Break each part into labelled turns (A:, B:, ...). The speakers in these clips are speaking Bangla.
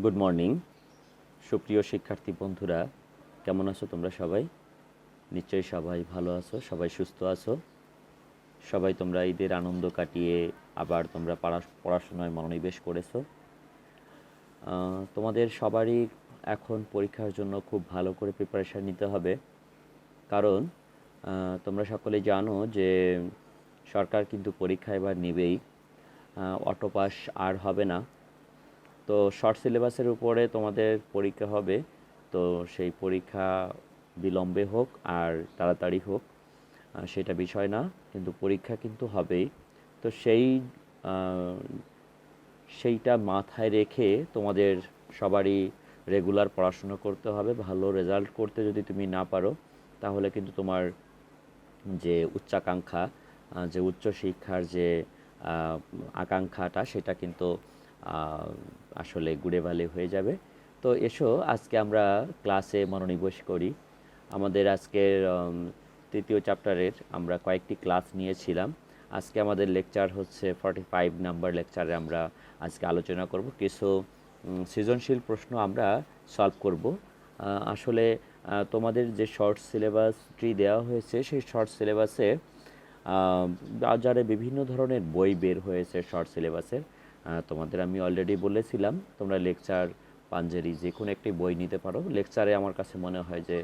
A: গুড মর্নিং সুপ্রিয় শিক্ষার্থী বন্ধুরা, কেমন আছো তোমরা সবাই? নিশ্চয়ই সবাই ভালো আছো, সবাই সুস্থ আছো। সবাই তোমরা ঈদের আনন্দ কাটিয়ে আবার তোমরা পড়াশোনায় মনোনিবেশ করেছো। তোমাদের সবারই এখন পরীক্ষার জন্য খুব ভালো করে প্রিপারেশান নিতে হবে, কারণ তোমরা সকলে জানো যে সরকার কিন্তু পরীক্ষা এবার নেবেই। অটো পাস আর হবে না। তো শর্ট সিলেবাসের উপরে তোমাদের পরীক্ষা হবে। তো সেই পরীক্ষা বিলম্বে হোক আর তাড়াতাড়ি হোক, সেটা বিষয় না, কিন্তু পরীক্ষা কিন্তু হবেই। তো সেইটা মাথায় রেখে তোমাদের সবারই রেগুলার পড়াশুনো করতে হবে। ভালো রেজাল্ট করতে যদি তুমি না পারো, তাহলে কিন্তু তোমার যে উচ্চাকাঙ্ক্ষা, যে উচ্চশিক্ষার যে আকাঙ্ক্ষাটা, সেটা কিন্তু আসলে গুড়ে বালি হয়ে যাবে। তো এসো আজকে আমরা ক্লাসে মনোনিবেশ করি। আমাদের আজকের তৃতীয় চ্যাপ্টারের আমরা কয়েকটি ক্লাস নিয়েছিলাম। আজকে আমাদের লেকচার হচ্ছে 45 নাম্বার লেকচারে আমরা আজকে আলোচনা করব কিছু সৃজনশীল প্রশ্ন আমরা সলভ করব। আসলে তোমাদের যে শর্ট সিলেবাসটি দেওয়া হয়েছে, সেই শর্ট সিলেবাসে বাজারে বিভিন্ন ধরনের বই বের হয়েছে শর্ট সিলেবাসের। তোমাদের আমি অলরেডি বলেছিলাম তোমরা লেকচার পাঞ্জেরি যে কোনো একটি বই নিতে পারো। লেকচারে আমার কাছে মনে হয় যে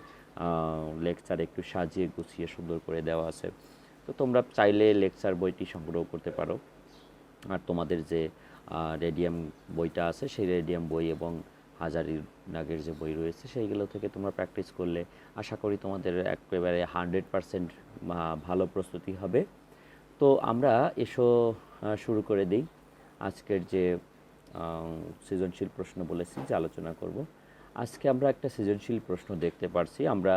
A: লেকচার একটু সাজিয়ে গুছিয়ে সুন্দর করে দেওয়া আছে। তো তোমরা চাইলে লেকচার বইটি সংগ্রহ করতে পারো। আর তোমাদের যে রেডিয়াম বইটা আছে, সেই রেডিয়াম বই এবং হাজারি নাগের যে বই রয়েছে, সেইগুলো থেকে তোমরা প্র্যাকটিস করলে আশা করি তোমাদের একেবারে 100% ভালো প্রস্তুতি হবে। তো আমরা এসো শুরু করে দিই। আজকের যে সৃজনশীল প্রশ্ন বলেছি যে আলোচনা করব, আজকে আমরা একটা সৃজনশীল প্রশ্ন দেখতে পারছি। আমরা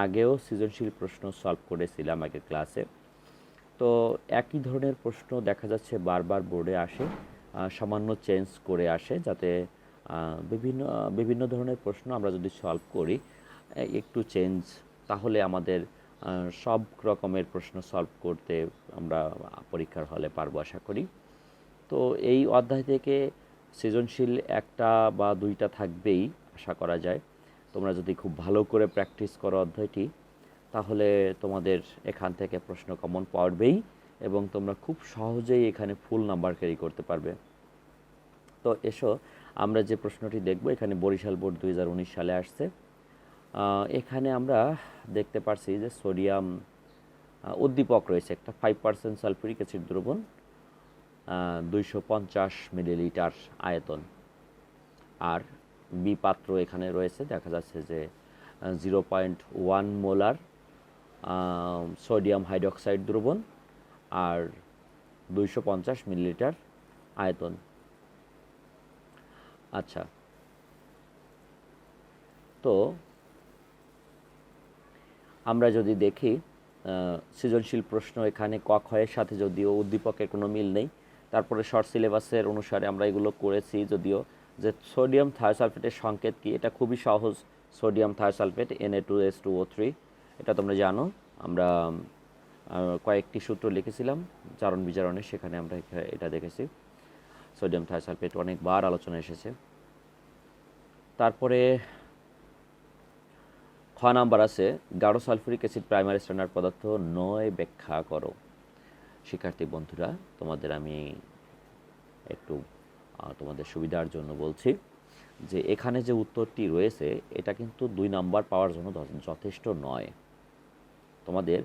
A: আগেও সৃজনশীল প্রশ্ন সলভ করেছিলাম আগের ক্লাসে। তো একই ধরনের প্রশ্ন দেখা যাচ্ছে বারবার বোর্ডে আসে, সামান্য চেঞ্জ করে আসে, যাতে বিভিন্ন বিভিন্ন ধরনের প্রশ্ন আমরা যদি সলভ করি একটু চেঞ্জ, তাহলে আমাদের সব রকমের প্রশ্ন সলভ করতে আমরা পরীক্ষার হলে পারবো আশা করি। তো এই অধ্যায় থেকে সৃজনশীল একটা বা দুইটা থাকবেই আশা করা যায়। তোমরা যদি খুব ভালো করে প্র্যাকটিস করো অধ্যায়টি, তাহলে তোমাদের এখান থেকে প্রশ্ন কমন পাবেই এবং তোমরা খুব সহজেই এখানে ফুল নাম্বার ক্যারি করতে পারবে। তো এসো আমরা যে প্রশ্নটি দেখব, এখানে বরিশাল বোর্ড 2019 সালে আসছে। এখানে আমরা দেখতে পারছি যে সোডিয়াম উদ্দীপক রয়েছে একটা, 5% সালফিউরিক অ্যাসিড দ্রবণ, 250 মিলিলিটার আয়তন। আর বি পাত্র এখানে রয়েছে, দেখা যাচ্ছে যে 0.1 মোলার সোডিয়াম হাইড্রক্সাইড দ্রবণ আর 250 মিলিলিটার আয়তন। আচ্ছা, তো আমরা যদি দেখি সৃজনশীল প্রশ্ন এখানে ক ক্ষয়ের সাথে যদিও উদ্দীপকের কোনো মিল নেই, তারপরে শর্ট সিলেবাসের অনুসারে আমরা এগুলো করেছি। যদিও যে সোডিয়াম থায়োসালফেটের সংকেত কি, এটা খুবই সহজ। সোডিয়াম থায়োসালফেট Na2S2O3, এটা তোমরা জানো। আমরা কয়েকটি সূত্র লিখেছিলাম চারণ বিজারণে, সেখানে আমরা এটা দেখেছি। সোডিয়াম থায়োসালফেট অনেকবার আলোচনা এসেছে। তারপরে খ নাম্বার আছে গাঢ় সালফিউরিক অ্যাসিড প্রাইমারি স্ট্যান্ডার্ড পদার্থ নয়, ব্যাখ্যা করো। শিক্ষার্থী বন্ধুরা, তোমাদের আমি একটু তোমাদের সুবিধার জন্য বলছি যে এখানে যে উত্তরটি রয়েছে, এটা কিন্তু 2 নাম্বার পাওয়ার জন্য যথেষ্ট নয়। তোমাদের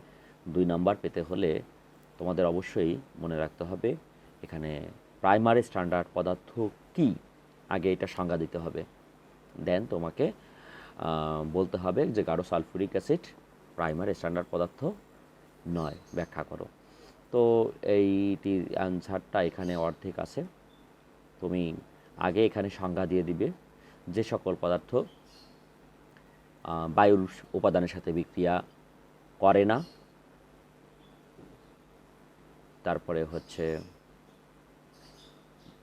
A: 2 নাম্বার পেতে হলে তোমাদের অবশ্যই মনে রাখতে হবে এখানে প্রাইমারি স্ট্যান্ডার্ড পদার্থ কি, আগে এটা সংজ্ঞা দিতে হবে। দেন তোমাকে বলতে হবে যে গাঢ় সালফিউরিক অ্যাসিড প্রাইমারি স্ট্যান্ডার্ড পদার্থ নয়, ব্যাখ্যা করো। তো এইটির অ্যান্সারটা এখানে অর্ধেক আছে। তুমি আগে এখানে সংজ্ঞা দিয়ে দিবে যে সকল পদার্থ বায়ুর উপাদানের সাথে বিক্রিয়া করে না। তারপরে হচ্ছে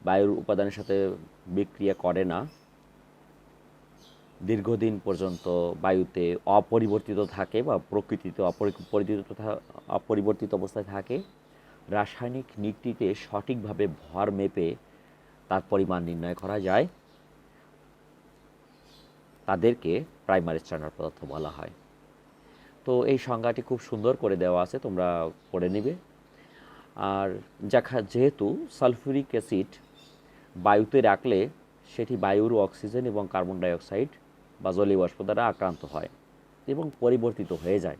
A: বায়ুর উপাদানের সাথে বিক্রিয়া করে না, দীর্ঘদিন পর্যন্ত বায়ুতে অপরিবর্তিত থাকে বা প্রকৃতিতে অপরিবর্তিত অবস্থায় থাকে, রাসায়নিক নীতিতে সঠিকভাবে ভর মেপে তার পরিমাণ নির্ণয় করা যায়, তাদেরকে প্রাইমারি স্ট্যান্ডার্ড পদার্থ বলা হয়। তো এই সংজ্ঞাটি খুব সুন্দর করে দেওয়া আছে, তোমরা পড়ে নিবে। আর যেহেতু সালফিউরিক অ্যাসিড বায়ুতে রাখলে সেটি বায়ুর অক্সিজেন এবং কার্বন ডাইঅক্সাইড বা জলীয় বাষ্প দ্বারা আক্রান্ত হয় এবং পরিবর্তিত হয়ে যায়।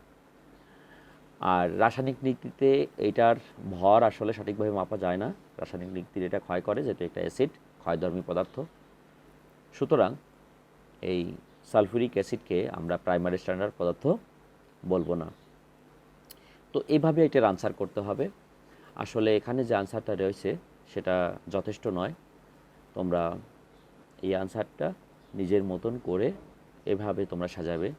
A: আর রাসায়নিক নীতিতে এটার ভর আসলে সঠিকভাবে মাপা যায় না। রাসায়নিক নীতিতে এটা ক্ষয় করে, যেহেতু একটা অ্যাসিড, ক্ষয়ধর্মী পদার্থ। সুতরাং এই সালফিউরিক অ্যাসিডকে আমরা প্রাইমারি স্ট্যান্ডার্ড পদার্থ বলবো না। তো এইভাবে এটার আনসার করতে হবে। আসলে এখানে যে আনসারটা রয়েছে সেটা যথেষ্ট নয়। তোমরা এই আনসারটা নিজের মতন করে এভাবে তোমরা সাজাবে।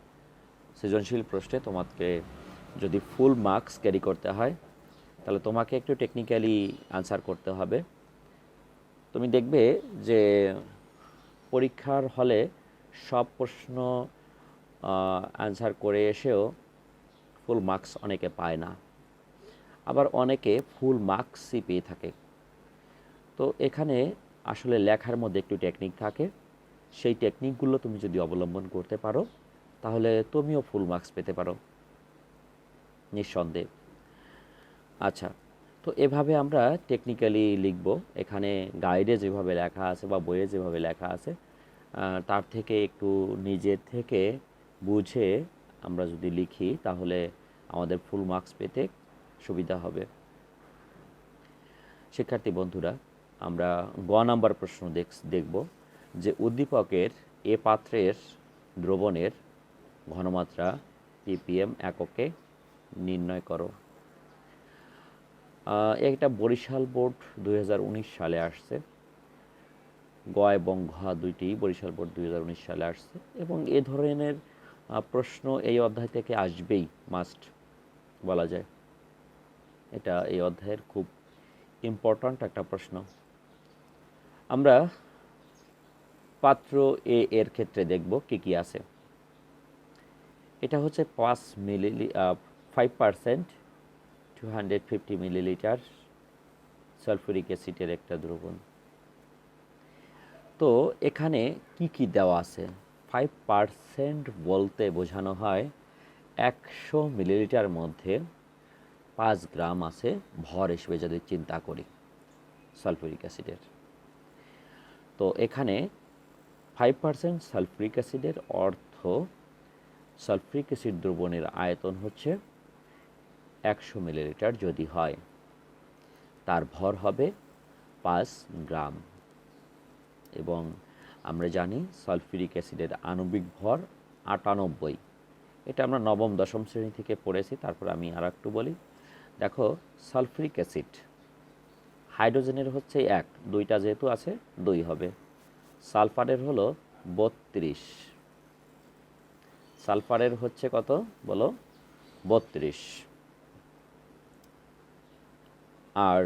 A: সৃজনশীল প্রশ্নে তোমাকে যদি ফুল মার্কস ক্যারি করতে হয় তাহলে তোমাকে একটু টেকনিক্যালি আনসার করতে হবে। তুমি দেখবে যে পরীক্ষার হলে সব প্রশ্ন আনসার করে এসেও ফুল মার্কস অনেকে পায় না, আবার অনেকে ফুল মার্কসই পেয়ে থাকে। তো এখানে আসলে লেখার মধ্যে একটু টেকনিক থাকে, সেই টেকনিকগুলো তুমি যদি অবলম্বন করতে পারো তাহলে তুমিও ফুল মার্কস পেতে পারো নিঃসন্দেহে। আচ্ছা, তো এভাবে আমরা টেকনিক্যালি লিখব। এখানে গাইডে যেভাবে লেখা আছে বা বইয়ে যেভাবে লেখা আছে তার থেকে একটু নিজের থেকে বুঝে আমরা যদি লিখি তাহলে আমাদের ফুল মার্কস পেতে সুবিধা হবে। শিক্ষার্থী বন্ধুরা, আমরা গ নাম্বার প্রশ্ন দেখব যে উদ্দীপকের এ পাত্রের দ্রবণের ঘনমাত্রা ppm এককে নির্ণয় করো। এটা বরিশাল বোর্ড 2019 সালে আসছে। গ এবং ঘ দুইটি বরিশাল বোর্ড 2019 সালে আসছে এবং এ ধরনের প্রশ্ন এই অধ্যায় থেকে আসবেই, মাস্ট বলা যায়। এটা এই অধ্যায়ের খুব ইম্পর্ট্যান্ট একটা প্রশ্ন। আমরা পাত্র এ এর ক্ষেত্রে দেখব কি কি আছে। এটা হচ্ছে 5% 250 মিলিলিটার সালফিউরিক অ্যাসিডের একটা দ্রবণ। তো এখানে কি কি দেওয়া আছে? 5% বলতে বোঝানো হয় 100 মিলিলিটার মধ্যে 5 গ্রাম আছে ভর হিসেবে যদি চিন্তা করি সালফিউরিক অ্যাসিডের। তো এখানে 5% সালফিউরিক অ্যাসিডের অর্থ সালফিউরিক অ্যাসিড দ্রবণের আয়তন হচ্ছে 100 মিলিলিটার যদি হয়, তার ভর হবে 5 গ্রাম। এবং আমরা জানি সালফিউরিক অ্যাসিডের আণবিক ভর 98। এটা আমরা নবম দশম শ্রেণী থেকে পড়েছি। তারপর আমি আর একটু বলি। দেখো, সালফিউরিক অ্যাসিড হাইড্রোজেনের হচ্ছে 1, দুইটা যেহেতু আছে 2 হবে। সালফারের হলো 32, সালফারের হচ্ছে কত বলো? 32। আর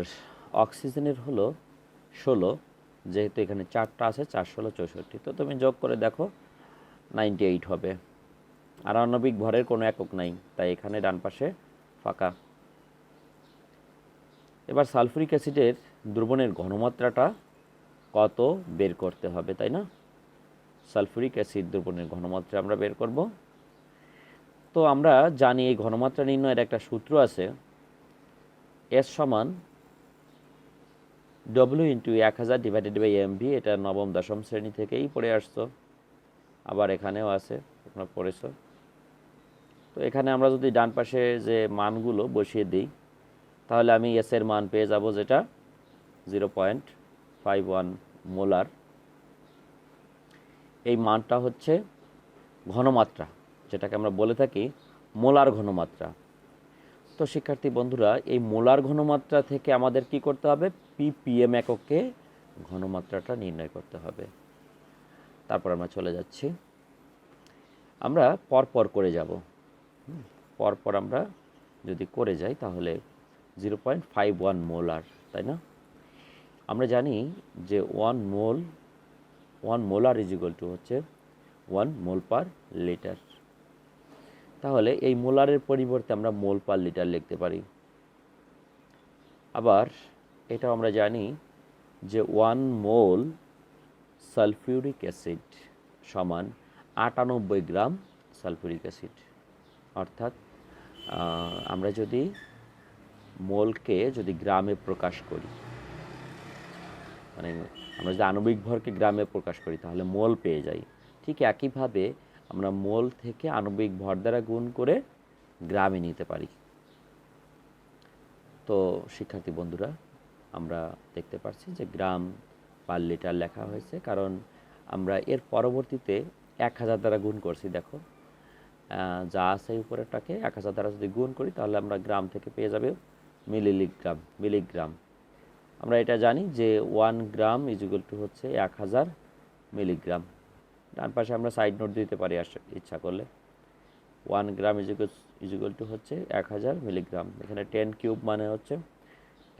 A: অক্সিজেনের হলো 16, যেহেতু এখানে 4টা আছে, 4 16 64। তো তুমি যোগ করে দেখো 98 হবে। আর আণবিক ভরের কোনো একক নাই, তাই এখানে ডান পাশে ফাঁকা। এবার সালফিউরিক অ্যাসিডের দ্রবণের ঘনমাত্রাটা কত বের করতে হবে, তাই না? সালফিউরিক অ্যাসিড দ্রবণের ঘনমাত্রা আমরা বের করব। তো আমরা জানি এই ঘনমাত্রা নির্ণয়ের একটা সূত্র আছে, S সমান W into 1000 divided by mv। এটা নবম দশম শ্রেণী থেকেই পড়ে আসছো, আবার এখানেও আছে, তোমরা পড়েছো। তো এখানে আমরা যদি ডান পাশে যে মানগুলো বসিয়ে দিই তাহলে আমি এস এর মান পেয়ে যাব, যেটা 0.51 মোলার। এই মানটা হচ্ছে ঘনমাত্রা, যেটাকে আমরা বলে থাকি মোলার ঘনমাত্রা। তো শিক্ষার্থী বন্ধুরা, এই মোলার ঘনমাত্রা থেকে আমাদের কি করতে হবে? ppm এককে ঘনমাত্রাটা নির্ণয় করতে হবে। তারপর আমরা চলে যাচ্ছি, আমরা পরপর করে যাব। পরপর আমরা যদি করে যাই তাহলে 0.51 মোলার, তাই না? আমরা জানি যে 1 মোলার ইজ ইকুয়াল টু হচ্ছে 1 মোল পার লিটার। তাহলে এই মোলারের পরিবর্তে আমরা মোল পার লিটার লিখতে পারি। আবার এটাও আমরা জানি যে 1 মোল সালফিউরিক অ্যাসিড সমান 98 গ্রাম সালফিউরিক অ্যাসিড। অর্থাৎ আমরা যদি মোলকে যদি গ্রামে প্রকাশ করি, মানে আমরা যদি আণবিক ভরকে গ্রামে প্রকাশ করি তাহলে মোল পেয়ে যাই। ঠিক একইভাবে আমরা মোল থেকে আণবিক ভর দ্বারা গুণ করে গ্রামে নিতে পারি। তো শিক্ষার্থী বন্ধুরা, আমরা দেখতে পাচ্ছি যে গ্রাম পার লিটার লেখা হয়েছে, কারণ আমরা এর পরবর্তীতে 1000 দ্বারা গুণ করছি। দেখো যা আছে উপরেরটাকে 1000 দ্বারা যদি গুণ করি তাহলে আমরা গ্রাম থেকে পেয়ে যাবে মিলিগ্রাম। আমরা এটা জানি যে 1 গ্রাম ইকুয়াল টু হচ্ছে 1000 মিলিগ্রাম। ডান পাশে আমরা সাইড নোট দিতে পারি ইচ্ছা করলে। 1 গ্রাম ইকুয়াল টু হচ্ছে 1000 মিলিগ্রাম। এখানে 10 কিউব মানে হচ্ছে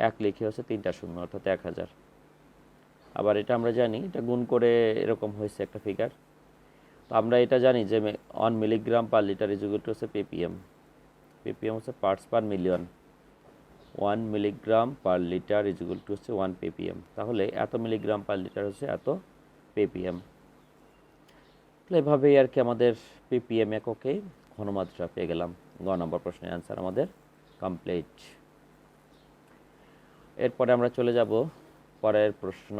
A: 1 লিখে হচ্ছে 3টা শূন্য, অর্থাৎ 1000। আবার এটা আমরা জানি, এটা গুণ করে এরকম হয়েছে একটা ফিগার। তো আমরা এটা জানি যে 1 milligram per litre equal to হচ্ছে ppm। ppm হচ্ছে parts per million. 1 milligram per litre equal to হচ্ছে 1 ppm। তাহলে এত মিলিগ্রাম পার লিটার হচ্ছে এত ppm। তো এভাবেই আর কি আমাদের ppm এককে ঘনমাত্রা পেয়ে গেলাম। গ নম্বর প্রশ্নের অ্যান্সার আমাদের কমপ্লিট। এরপরে আমরা চলে যাব পরের প্রশ্ন।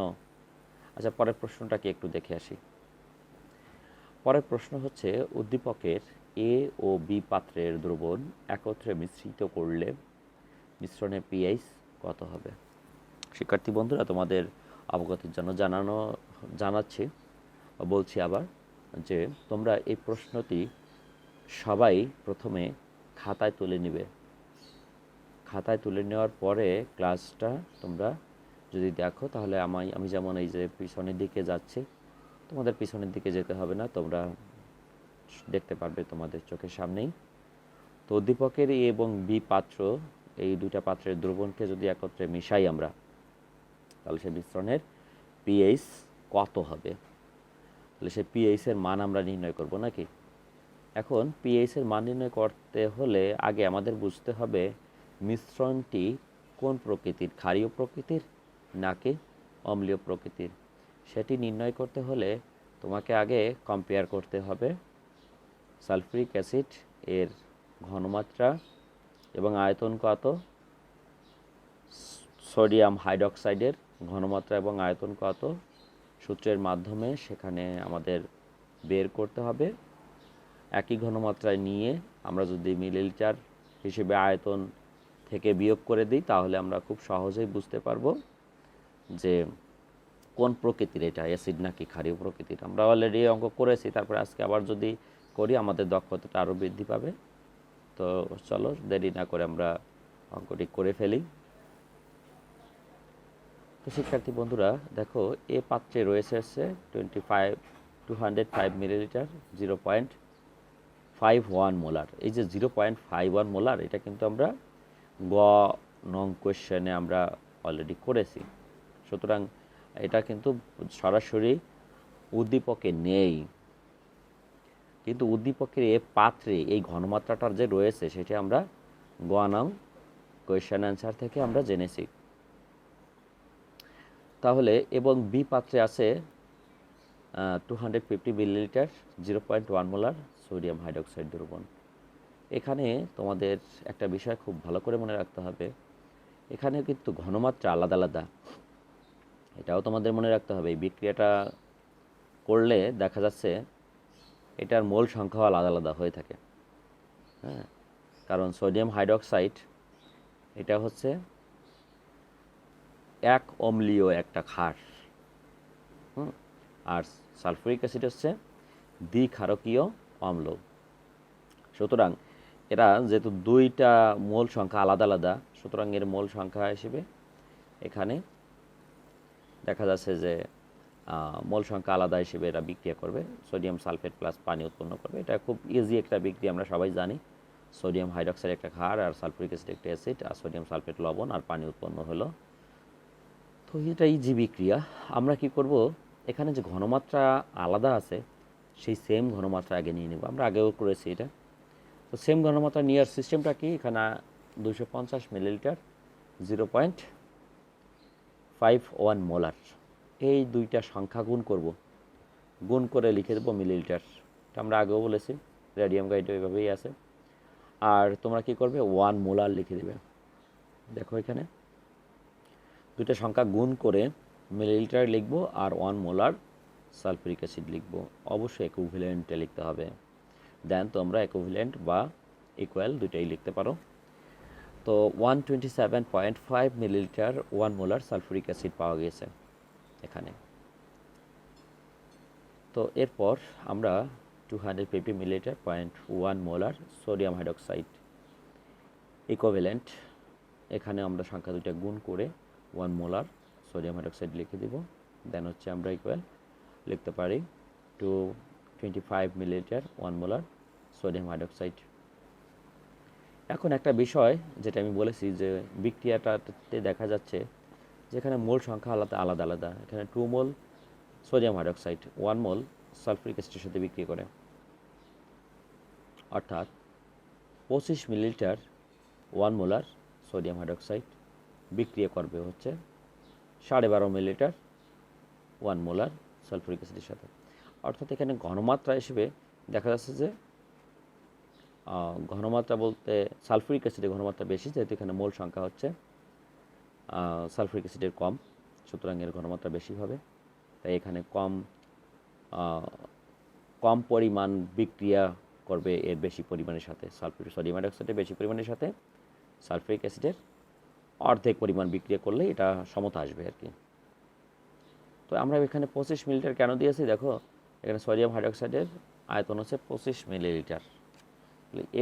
A: আচ্ছা, পরের প্রশ্নটাকে একটু দেখে আসি। পরের প্রশ্ন হচ্ছে, উদ্দীপকের এ ও বি পাত্রের দ্রবণ একত্রে মিশ্রিত করলে মিশ্রণের পিএইচ কত হবে? শিক্ষার্থী বন্ধুরা, তোমাদের অবগতির জন্য জানাচ্ছি, বলছি আবার যে তোমরা এই প্রশ্নটি সবাই প্রথমে খাতায় তুলে নিবে। খাতায় তুলে নেওয়ার পরে ক্লাসটা তোমরা যদি দেখো তাহলে আমি যেমন এই যে পিছনের দিকে যাচ্ছি, তোমাদের পিছনের দিকে যেতে হবে না, তোমরা দেখতে পারবে তোমাদের চোখের সামনেই। তো উদ্দীপকের এ এবং বি পাত্র, এই দুইটা পাত্রের দ্রবণকে যদি একত্রে মিশাই আমরা, তাহলে সেই মিশ্রণের পিএইচ কত হবে? তাহলে সেই পিএইচের মান আমরা নির্ণয় করব নাকি? এখন পিএইচের মান নির্ণয় করতে হলে আগে আমাদের বুঝতে হবে মিশ্রণটি কোন প্রকৃতির, ক্ষারীয় প্রকৃতির নাকি অম্লীয় প্রকৃতির। সেটি নির্ণয় করতে হলে তোমাকে আগে কম্পেয়ার করতে হবে সালফিউরিক অ্যাসিড এর ঘনমাত্রা এবং আয়তন কত, সোডিয়াম হাইড্রক্সাইডের ঘনমাত্রা এবং আয়তন কত, সূত্রের মাধ্যমে সেখানে আমাদের বের করতে হবে। একই ঘনমাত্রায় নিয়ে আমরা যদি মিলিলিটার হিসেবে আয়তন থেকে বিয়োগ করে দিই তাহলে আমরা খুব সহজেই বুঝতে পারবো যে কোন প্রকৃতির এটা, অ্যাসিড নাকি ক্ষারীয় প্রকৃতির। আমরা অলরেডি অঙ্ক করেছি, তারপরে আজকে আবার যদি করি আমাদের দক্ষতাটা আরও বৃদ্ধি পাবে। তো চলো দেরি না করে আমরা অঙ্কটি করে ফেলি। তো শিক্ষার্থী বন্ধুরা দেখো, এ পাত্রে রয়েছে হচ্ছে 205 মিলিলিটার 0.51 মোলার। এই যে 0.51 মোলার, এটা কিন্তু আমরা গ নং কোয়েশ্চেনে আমরা অলরেডি করেছি। সুতরাং এটা কিন্তু সরাসরি উদ্দীপকে নেই, কিন্তু উদ্দীপকের এ পাত্রে এই ঘনমাত্রাটার যে রয়েছে সেটি আমরা গ নং কোয়েশ্চেন অ্যান্সার থেকে আমরা জেনেছি। তাহলে এবং বি পাত্রে আছে 250 মিলিলিটার 0.1 মোলার সোডিয়াম হাইড্রক্সাইড দ্রবণ। এখানে তোমাদের একটা বিষয় খুব ভালো করে মনে রাখতে হবে, এখানে কিন্তু ঘনমাত্রা আলাদা আলাদা, এটাও তোমাদের মনে রাখতে হবে। এই বিক্রিয়াটা করলে দেখা যাচ্ছে এটার মোল সংখ্যাও আলাদা আলাদা হয়ে থাকে। হ্যাঁ, কারণ সোডিয়াম হাইড্রক্সাইড এটা হচ্ছে এক অম্লীয় একটা ক্ষার, আর সালফিউরিক অ্যাসিড হচ্ছে দ্বিক্ষারকীয় অম্ল। সুতরাং এরা যেহেতু দুইটা মোল সংখ্যা আলাদা আলাদা, সুতরাং এর মোল সংখ্যা হিসেবে এখানে দেখা যাচ্ছে যে মোল সংখ্যা আলাদা হিসেবে এরা বিক্রিয়া করবে, সোডিয়াম সালফেট প্লাস পানি উৎপন্ন করবে। এটা খুব ইজি একটা বিক্রিয়া, আমরা সবাই জানি। সোডিয়াম হাইড্রক্সাইড একটা ক্ষার আর সালফিউরিক অ্যাসিড একটা অ্যাসিড, আর সোডিয়াম সালফেট লবণ আর পানি উৎপন্ন হলো। তো এটা ইজি বিক্রিয়া। আমরা কি করব, এখানে যে ঘনমাত্রা আলাদা আছে সেই সেম ঘনমাত্রা আগে নিয়ে নেব, আমরা আগেও করেছি এটা। তো সেম ঘনমাত্রা নেওয়ার সিস্টেমটা কি, এখানে 250 মিলিলিটার 0.51 মোলার, এই দুইটা সংখ্যা গুণ করব, গুণ করে লিখে দেবো মিলিলিটার। এটা আমরা আগেও বলেছি, রেডিয়াম গাইডে ওইভাবেই আছে। আর তোমরা কি করবে, 1 মোলার লিখে দিবে। দেখো এখানে দুইটা সংখ্যা গুণ করে মিলিলিটার লিখবো আর 1 মোলার সালফিউরিক অ্যাসিড লিখবো। অবশ্যই ইকুইভ্যালেন্টে লিখতে হবে। দেন তোমরা ইকুইভ্যালেন্ট বা ইকুয়াল দুইটাই লিখতে পারো। তো 127.5 মিলিলিটার 1 মোলার সালফিউরিক অ্যাসিড পাওয়া গিয়েছে এখানে। তো এরপর আমরা 250 millilitre 0.1 molar sodium hydroxide equivalent, এখানে আমরা সংখ্যা দুইটা গুণ করে 1 মোলার সোডিয়াম হাইড্রোক্সাইড লিখে দিব। দেন হচ্ছে আমরা ইকুয়াল লিখতে পারি 225 মিলিলিটার 1 মোলার সোডিয়াম হাইড্রোক্সাইড। এখন একটা বিষয় যেটা আমি বলেছি যে বিক্রিয়াটাতে দেখা যাচ্ছে যেখানে মোল সংখ্যা আলাদা আলাদা আলাদা। এখানে 2 মোল সোডিয়াম হাইড্রোক্সাইড 1 মোল সালফিউরিক অ্যাসিডের সাথে বিক্রিয়া করে, অর্থাৎ 25 মিলিলিটার 1 মোলার সোডিয়াম হাইড্রোক্সাইড বিক্রিয়া করবে হচ্ছে 12.5 মিলিলিটার 1 মোলার সালফিউরিক অ্যাসিডের সাথে। অর্থাৎ এখানে ঘনমাত্রা হিসেবে দেখা যাচ্ছে যে ঘনমাত্রা বলতে সালফিউরিক অ্যাসিডের ঘনমাত্রা বেশি, যেহেতু এখানে মোল সংখ্যা হচ্ছে সালফিউরিক অ্যাসিডের কম, সুতরাং এর ঘনমাত্রা বেশি হবে। তাই এখানে কম পরিমাণ বিক্রিয়া করবে এর বেশি পরিমাণের সাথে, সোডিয়াম হাইড্রোক্সাইডের বেশি পরিমাণের সাথে সালফিউরিক অ্যাসিডের অর্ধেক পরিমাণ বিক্রিয়া করলে এটা সমতা আসবে আর কি। তো আমরা এখানে 25 মিলিলিটার কেন দিয়েছি, দেখো এখানে সোডিয়াম হাইড্রোক্সাইডের আয়তন হচ্ছে 25 মিলিলিটার।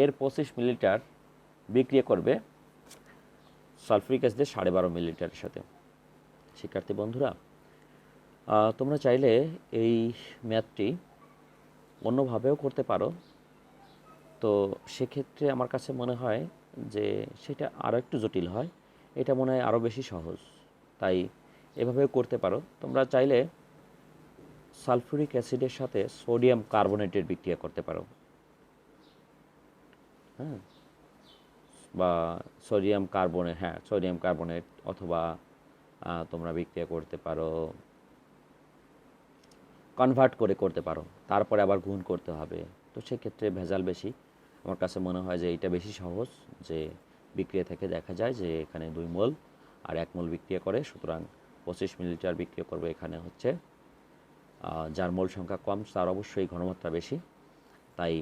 A: এর 25 মিলিলিটার বিক্রিয়া করবে সালফিউরিক অ্যাসিডের 12.5 মিলিলিটারের সাথে। শিক্ষার্থী বন্ধুরা, তোমরা চাইলে এই ম্যাথটি অন্যভাবেও করতে পারো। তো সেক্ষেত্রে আমার কাছে মনে হয় যে সেটা আরও একটু জটিল হয়, এটা মনে হয় আরও বেশি সহজ। তাই এভাবেও করতে পারো। তোমরা চাইলে সালফিউরিক অ্যাসিডের সাথে সোডিয়াম কার্বনেটের বিক্রিয়া করতে পারো, হ্যাঁ, বা সোডিয়াম কার্বনেট, অথবা তোমরা বিক্রিয়া করতে পারো, কনভার্ট করে করতে পারো, তারপরে আবার গুণ করতে হবে। তো সেক্ষেত্রে ভেজাল বেশি। আমার কাছে মনে হয় যে এটা বেশি সহজ, যে বিক্রিয়া থেকে দেখা যায় যে এখানে 2 মোল আর 1 মোল বিক্রিয়া করে, সুতরাং 25 মিলিলিটার বিক্রিয়া করবে। এখানে হচ্ছে যার মোল সংখ্যা কম তার অবশ্যই ঘনমাত্রা বেশি, তাই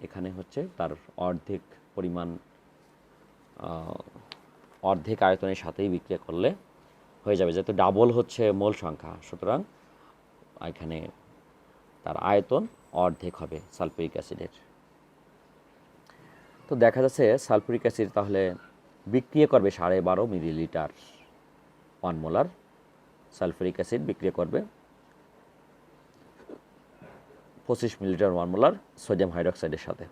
A: এখানে হচ্ছে তার অর্ধেক পরিমাণ অর্ধেক আয়তনের সাথেই বিক্রিয়া করলে হয়ে যাবে, যেহেতু ডাবল হচ্ছে মোল সংখ্যা, সুতরাং এখানে তার আয়তন অর্ধেক হবে সালফিউরিক অ্যাসিডের। তো দেখা যাচ্ছে সালফিউরিক অ্যাসিড তাহলে বিক্রিয়া করবে 12.5 মিলিলিটার 1 মোলার সালফিউরিক অ্যাসিড বিক্রিয়া করবে 25 মিলিলিটার 1 মোলার সোডিয়াম হাইড্রোক্সাইডের সাথে।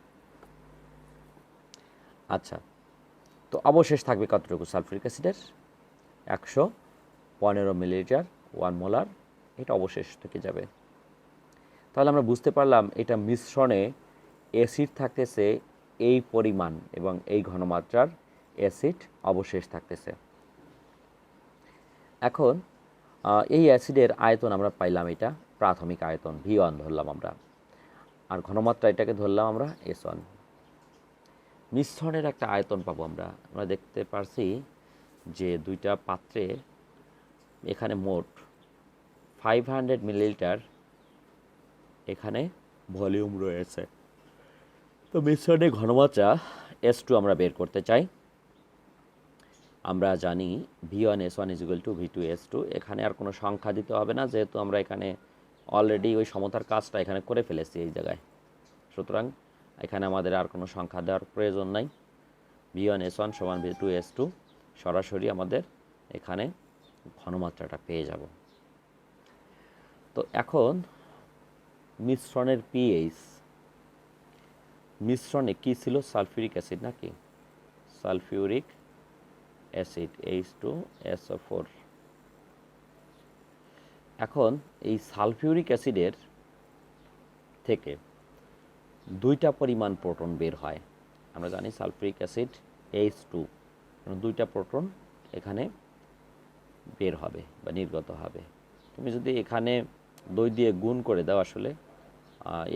A: আচ্ছা, তো অবশেষ থাকবে কতটুকু সালফিউরিক অ্যাসিডের? 115 মিলিলিটার 1 মোলার, এটা অবশেষ থেকে যাবে। তাহলে আমরা বুঝতে পারলাম এটা মিশ্রণে অ্যাসিড থাকতেছে এই পরিমাণ এবং এই ঘনমাত্রার অ্যাসিড অবশেষ থাকতেছে। এখন এই অ্যাসিডের আয়তন আমরা পাইলাম, এটা প্রাথমিক আয়তন V1 ধরলাম আমরা, আর ঘনমাত্রা এটাকে ধরলাম আমরা S1। মিশ্রণের একটা আয়তন পাবো আমরা দেখতে পারছি যে দুইটা পাত্রে এখানে মোট 500 মিলিলিটার এখানে ভলিউম রয়েছে। তো মিশ্রণের ঘনমাত্রা S2 আমরা বের করতে চাই। আমরা জানি V1S1 = V2S2। এখানে আর কোনো সংখ্যা দিতে হবে না, যেহেতু আমরা এখানে অলরেডি ওই সমতার কাজটা এখানে করে ফেলেছি এই জায়গায়, সুতরাং এখানে আমাদের আর কোনো সংখ্যা দেওয়ার প্রয়োজন নাই। V1S1 = V2S2, সরাসরি আমাদের এখানে ঘনমাত্রাটা পেয়ে যাব। তো এখন মিশ্রণের পিএইচ, মিশ্রণে কি ছিল? সালফিউরিক অ্যাসিড নাকি? Sulphuric acid H2SO4। এখন এই সালফিউরিক অ্যাসিডের থেকে দুইটা পরিমাণ প্রোটন বের হয়। আমরা জানি সালফিউরিক অ্যাসিড H2, দুইটা প্রোটন এখানে বের হবে বা নির্গত হবে। তুমি যদি এখানে 2 দিয়ে গুণ করে দাও, আসলে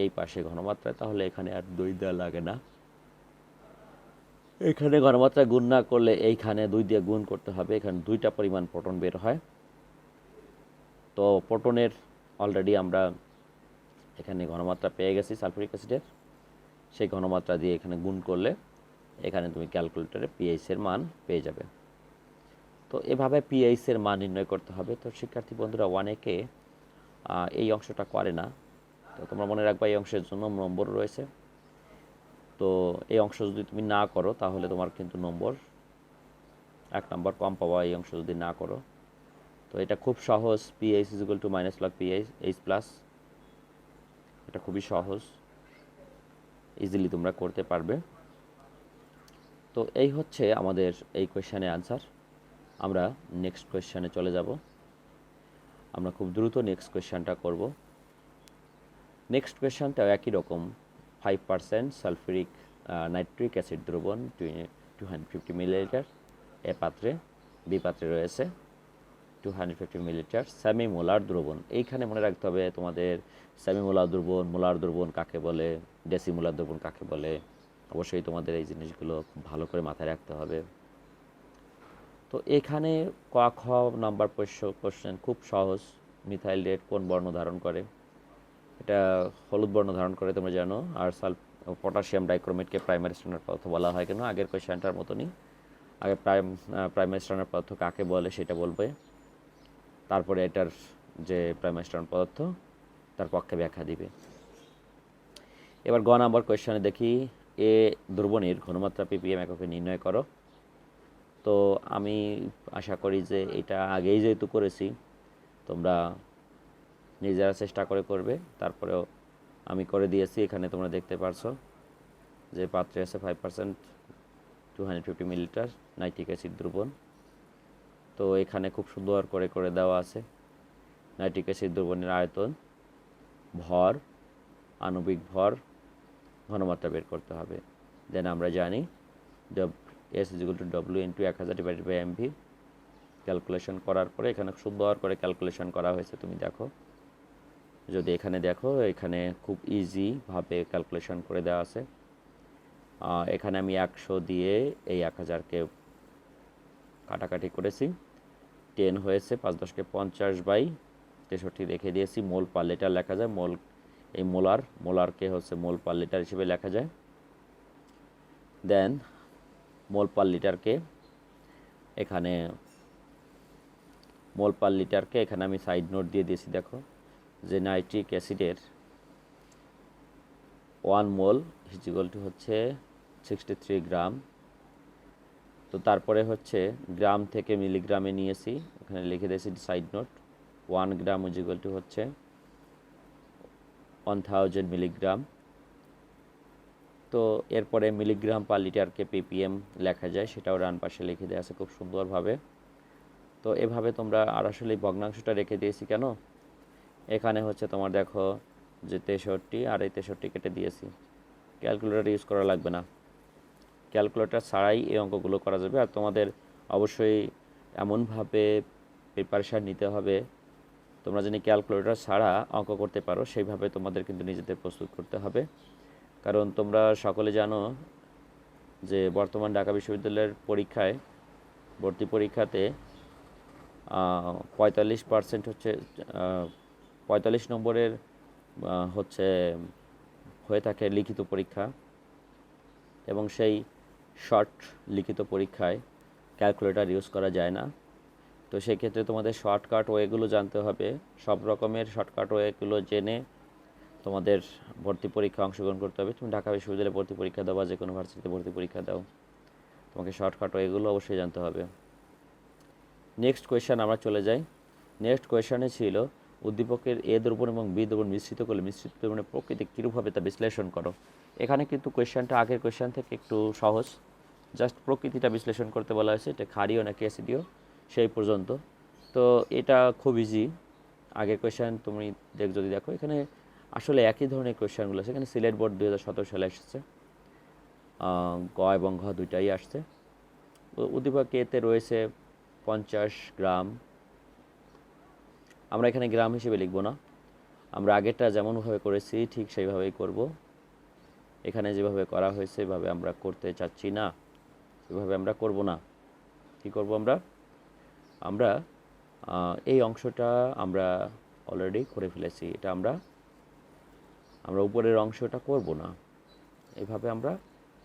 A: এই পাশে ঘনমাত্রায়, তাহলে এখানে আর 2 দেওয়া লাগে না। এখানে ঘনমাত্রা গুণ না করলে এইখানে 2 দিয়ে গুণ করতে হবে। এখানে 2টা পরিমাণ প্রোটন বের হয়। তো প্রোটনের অলরেডি আমরা এখানে ঘনমাত্রা পেয়ে গেছি সালফিউরিক অ্যাসিডের। সেই ঘনমাত্রা দিয়ে এখানে গুণ করলে এখানে তুমি ক্যালকুলেটরে পিএইচের মান পেয়ে যাবে। তো এভাবে পিএইচের মান নির্ণয় করতে হবে। তো শিক্ষার্থী বন্ধুরা অনেকে এই অংশটা করে না। তো তোমরা মনে রাখবা এই অংশের জন্য নম্বর রয়েছে। তো এই অংশ যদি তুমি না করো তাহলে তোমার কিন্তু নম্বর 1 নম্বর কম পাওয়া, এই অংশ যদি না করো। তো এটা খুব সহজ, pH is equal to minus log pH H plus. এটা খুবই সহজ, ইজিলি তোমরা করতে পারবে। তো এই হচ্ছে আমাদের এই কোয়েশ্চানের আনসার। আমরা নেক্সট কোয়েশ্চানে চলে যাব। আমরা খুব দ্রুত নেক্সট কোয়েশ্চানটা করব। নেক্সট কোয়েশ্চানটাও একই রকম, 5% সালফিউরিক নাইট্রিক অ্যাসিড দ্রবণ 250 মিলিলিটার এ পাত্রে, বি পাত্রে রয়েছে 250 মিলিলিটার সেমি মোলার দ্রবণ। এইখানে মনে রাখতে হবে তোমাদের সেমি মোলার দ্রবণ কাকে বলে, ডেসিমোলার দ্রবণ কাকে বলে, অবশ্যই তোমাদের এই জিনিসগুলো খুব ভালো করে মাথায় রাখতে হবে। তো এখানে ক খ নাম্বার কোশ্চেন খুব সহজ। মিথাইল রেড কোন বর্ণ ধারণ করে? এটা হলুদ বর্ণ ধারণ করে, তোমরা জানো। আর পটাশিয়াম ডাইক্রোমেটকে প্রাইমারি স্ট্যান্ডার্ড পদার্থ বলা হয় কেন? আগের কোয়েশ্চেনটার মতনই, আগে প্রাইমারি স্ট্যান্ডার্ড পদার্থ কাকে বলে সেটা বলবে, তারপরে এটার যে প্রাইমারি স্ট্যান্ডার্ড পদার্থ তার পক্ষে ব্যাখ্যা দিবে। এবার গ নাম্বার কোয়েশ্চেনে দেখি, এ দ্রবণের ঘনমাত্রা পিপিএম এককে নির্ণয় করো। তো আমি আশা করি যে এটা আগেই যেহেতু করেছি তোমরা নিজেরা চেষ্টা করে করবে। তারপরেও আমি করে দিয়েছি, এখানে তোমরা দেখতে পারছো যে পাত্রে আছে 5% 250 মিলিলিটার নাইট্রিক অ্যাসিড দ্রবণ। তো এখানে খুব সুন্দর করে করে দেওয়া আছে নাইট্রিক অ্যাসিড দ্রবণের আয়তন, ভর, আণবিক ভর, ঘনমাত্রা বের করতে হবে। দেন আমরা জানি S is equal to W into 1000 divided by MV। Calculation করার পরে এখানে সুন্দর করে ক্যালকুলেশন করা হয়েছে, তুমি দেখো। যদি এখানে দেখো, এখানে খুব ইজিভাবে ক্যালকুলেশন করে দেওয়া আছে। এখানে আমি 100 দিয়ে এই 1000কে কাটাকাটি করেছি, 10 হয়েছে, 5 10 50 বাই 63 রেখে দিয়েছি। মোল পার লিটার লেখা যায়, মোল এই মোলারকে হচ্ছে মোল পার লিটার হিসেবে লেখা যায়। দেন মোল পার লিটারকে এখানে আমি সাইড নোট দিয়ে দিয়েছি। দেখো যে নাইট্রিক অ্যাসিডের 1 মোল ইজ ইকুয়াল টু হচ্ছে 63 গ্রাম। তো তারপরে হচ্ছে গ্রাম থেকে মিলিগ্রামে নিয়েছি, এখানে লিখে দিয়েছি side note. 1 gram is equal to হচ্ছে 1000 মিলিগ্রাম। তো এরপরে মিলিগ্রাম পার লিটারকে পিপিএম লেখা যায়, সেটাও ডান পাশে লিখে দেওয়া আছে খুব সুন্দরভাবে। তো এভাবে তোমরা, আর আসলে ভগ্নাংশটা রেখে দিয়েছি কেন, এখানে হচ্ছে তোমার দেখো যে 63 আর এই 63 কেটে দিয়েছি। ক্যালকুলেটর ইউজ করা লাগবে না, ক্যালকুলেটর ছাড়াই এই অঙ্কগুলো করা যাবে। আর তোমাদের অবশ্যই এমনভাবে প্রিপারেশান নিতে হবে তোমরা যেন ক্যালকুলেটর ছাড়া অঙ্ক করতে পারো, সেইভাবে তোমাদের কিন্তু নিজেদের প্রস্তুত করতে হবে। কারণ তোমরা সকলে জানো যে বর্তমান ঢাকা বিশ্ববিদ্যালয়ের পরীক্ষায়, ভর্তি পরীক্ষাতে 45% হচ্ছে 45 নম্বরের হচ্ছে হয়ে থাকে লিখিত পরীক্ষা, এবং সেই শর্ট লিখিত পরীক্ষায় ক্যালকুলেটর ইউজ করা যায় না। তো সেই ক্ষেত্রে তোমাদের শর্টকাট ওয়েগুলো জানতে হবে। সব রকমের শর্টকাট ওয়েগুলো জেনে তোমাদের ভর্তি পরীক্ষা অংশগ্রহণ করতে হবে। তুমি ঢাকা বিশ্ববিদ্যালয়ে ভর্তি পরীক্ষা দাও বা যে কোনো ভার্সিটিতে ভর্তি পরীক্ষা দাও, তোমাকে শর্টকাট ওয়েগুলো অবশ্যই জানতে হবে। নেক্সট কোয়েশ্চেন আমরা চলে যাই। নেক্সট কোয়েশ্চেনে ছিল উদ্দীপকের এ দ্রবণ এবং বি দ্রবণ মিশ্রিত করলে মিশ্রিত দ্রবণের প্রকৃতি কীরূপভাবে তা বিশ্লেষণ করো। এখানে কিন্তু কোয়েশ্চেনটা আগের কোয়েশ্চেন থেকে একটু সহজ, জাস্ট প্রকৃতিটা বিশ্লেষণ করতে বলা হয়েছে, এটা ক্ষারীয় নাকি অ্যাসিডীয় সেই পর্যন্ত। তো এটা খুব ইজি। আগের কোয়েশ্চেন তুমি যদি দেখো, এখানে আসলে একই ধরনের কোয়েশ্চেনগুলো আছে। এখানে সিলেট বোর্ড 2017 সালে এসেছে, গ এবং ঘ দুইটাই আসছে। উদ্দীপক এতে রয়েছে 50 গ্রাম, আমরা এখানে গ্রাম হিসেবে লিখব না, আমরা আগেরটা যেমনভাবে করেছি ঠিক সেইভাবেই করব। এখানে যেভাবে করা হয়েছে এভাবে আমরা করতে চাচ্ছি না, এভাবে আমরা করব না। কি করব আমরা? আমরা এই অংশটা আমরা অলরেডি করে ফেলেছি, এটা আমরা উপরের অংশটা করব না, এভাবে আমরা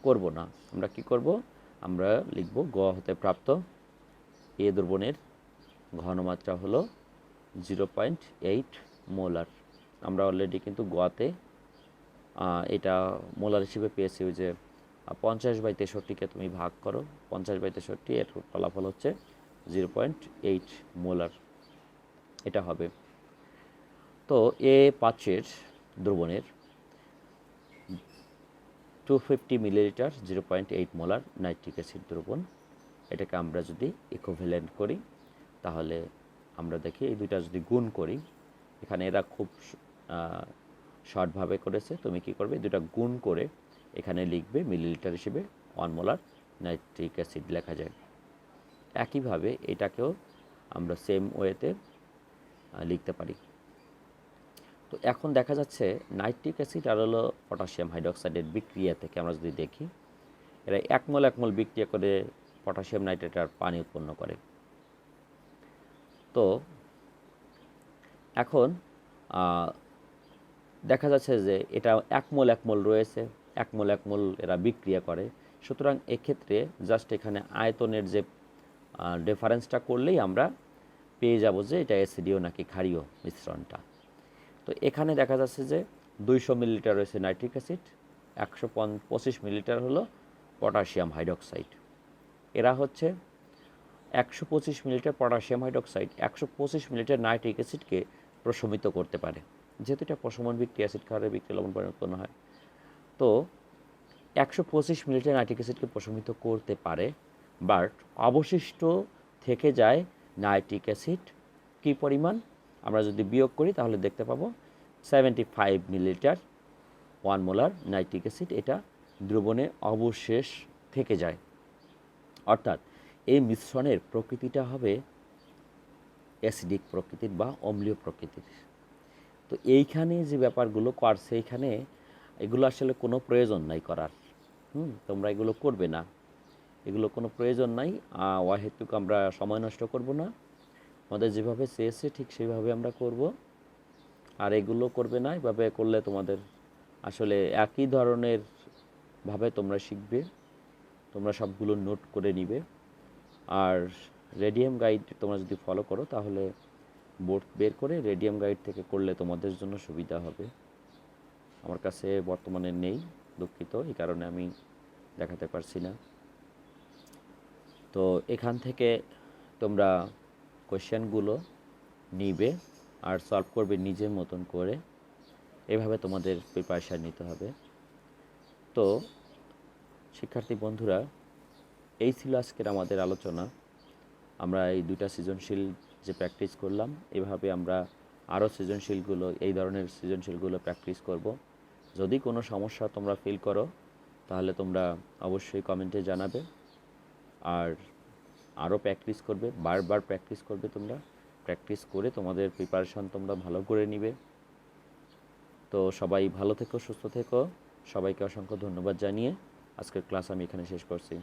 A: করব না। আমরা কি করব? আমরা লিখব গ হতে প্রাপ্ত এ দ্রবণের ঘনমাত্রা হলো 0.8 মোলার। আমরা অলরেডি কিন্তু গতে এটা মোলার হিসেবে পেয়েছি, ওই যে 50/63কে তুমি ভাগ করো, 50/63 এর ফলাফল হচ্ছে 0.8 মোলার, এটা হবে। তো A5 দ্রবণের 250 মিলিলিটার 0.8 মোলার নাইট্রিক অ্যাসিড দ্রবণ, এটাকে আমরা যদি ইকুইভ্যালেন্ট করি তাহলে আমরা দেখি এই দুইটা যদি গুণ করি, এখানে এরা খুব শর্টভাবে করেছে, তুমি কি করবে? দুটা গুণ করে এখানে লিখবে মিলিলিটার হিসেবে 1 মোলার নাইট্রিক অ্যাসিড লেখা যায়। একইভাবে এটাকেও আমরা সেম ওয়েতে লিখতে পারি। তো এখন দেখা যাচ্ছে নাইট্রিক অ্যাসিড আর হলো পটাশিয়াম হাইড্রোক্সাইডের বিক্রিয়া থেকে আমরা যদি দেখি, এরা 1 মোল বিক্রিয়া করে পটাশিয়াম নাইট্রেট আর পানি উৎপন্ন করে। তো এখন দেখা যাচ্ছে যে এটা 1 মোল রয়েছে, 1 মোল এরা বিক্রিয়া করে। সুতরাং এক্ষেত্রে জাস্ট এখানে আয়তনের যে ডিফারেন্সটা করলেই আমরা পেয়ে যাব যে এটা অ্যাসিডীয় নাকি ক্ষারীয় মিশ্রণটা। তো এখানে দেখা যাচ্ছে যে 200 মিলিলিটার রয়েছে নাইট্রিক অ্যাসিড, 125 মিলিলিটার হলো পটাশিয়াম হাইড্রোক্সাইড। এরা হচ্ছে 125 millilitre potassium hydroxide 125 millilitre nitric অ্যাসিডকে প্রশমিত করতে পারে, যেহেতু এটা প্রশমন বিক্রিয়া, অ্যাসিড ক্ষারের বিক্রিয়া লবণ পরিবর্তন হয়। তো 125 মিলিলিটার নাইট্রিক অ্যাসিডকে প্রশমিত করতে পারে, বাট অবশিষ্ট থেকে যায় নাইট্রিক অ্যাসিড কী পরিমাণ? আমরা যদি বিয়োগ করি তাহলে দেখতে পাবো 75 মিলিলিটার 1 মোলার নাইট্রিক অ্যাসিড এটা দ্রবণে অবশেষ থেকে যায়। অর্থাৎ এই মিশ্রণের প্রকৃতিটা হবে অ্যাসিডিক প্রকৃতির বা অম্লীয় প্রকৃতির। তো এইখানে যে ব্যাপারগুলো করছে, এইখানে এগুলো আসলে কোনো প্রয়োজন নাই করার। তোমরা এগুলো করবে না, এগুলো কোনো প্রয়োজন নাই। অহেতুক আমরা সময় নষ্ট করব না, আমাদের যেভাবে চেয়েছে ঠিক সেইভাবে আমরা করব। আর এগুলো করবে না, এভাবে করলে তোমাদের আসলে একই ধরনের ভাবে তোমরা শিখবে, তোমরা সবগুলো নোট করে নিবে। আর রেডিয়াম গাইড তোমরা যদি ফলো করো তাহলে বোর্ড বের করে রেডিয়াম গাইড থেকে করলে তোমাদের জন্য সুবিধা হবে। আমার কাছে বর্তমানে নেই, দুঃখিত, এই কারণে আমি দেখাতে পারছি না। তো এখান থেকে তোমরা কোয়েশ্চেনগুলো নিবে আর সলভ করবে নিজের মতন করে, এভাবে তোমাদের প্রিপারেশান নিতে হবে। তো শিক্ষার্থী বন্ধুরা, এই ছিল আজকের আমাদের আলোচনা। আমরা এই দুইটা সৃজনশীল যে প্র্যাকটিস করলাম, এভাবে আমরা আরও সৃজনশীলগুলো, এই ধরনের সৃজনশীলগুলো প্র্যাকটিস করব। যদি কোনো সমস্যা তোমরা ফিল করো তাহলে তোমরা অবশ্যই কমেন্টে জানাবে। আর আরও প্র্যাকটিস করবে, বারবার প্র্যাকটিস করবে, তোমরা প্র্যাকটিস করে তোমাদের প্রিপারেশন তোমরা ভালো করে নিবে। তো সবাই ভালো থেকো, সুস্থ থেকো, সবাইকে অসংখ্য ধন্যবাদ জানিয়ে আজকের ক্লাস আমি এখানে শেষ করছি।